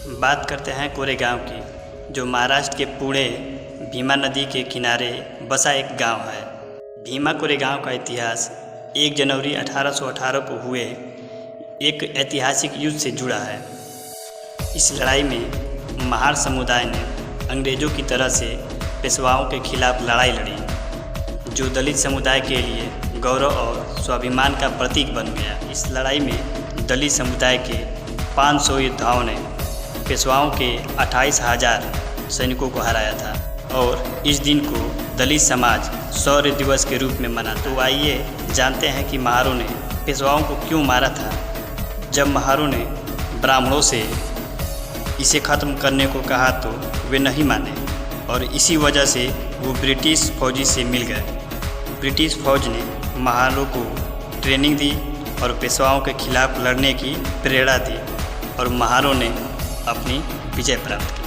बात करते हैं कोरेगांव की, जो महाराष्ट्र के पुणे भीमा नदी के किनारे बसा एक गांव है। भीमा कोरेगांव का इतिहास 1 जनवरी 1818 को हुए एक ऐतिहासिक युद्ध से जुड़ा है। इस लड़ाई में महार समुदाय ने अंग्रेज़ों की तरह से पेशवाओं के खिलाफ लड़ाई लड़ी, जो दलित समुदाय के लिए गौरव और स्वाभिमान का प्रतीक बन गया। इस लड़ाई में दलित समुदाय के 500 योद्धाओं ने पेशवाओं के 28,000 सैनिकों को हराया था और इस दिन को दलित समाज शौर्य दिवस के रूप में मना। तो आइए जानते हैं कि महारों ने पेशवाओं को क्यों मारा था। जब महारों ने ब्राह्मणों से इसे ख़त्म करने को कहा तो वे नहीं माने और इसी वजह से वो ब्रिटिश फौजी से मिल गए। ब्रिटिश फौज ने महारों को ट्रेनिंग दी और पेशवाओं के खिलाफ लड़ने की प्रेरणा दी और महारों ने अपनी विजय प्राप्त की।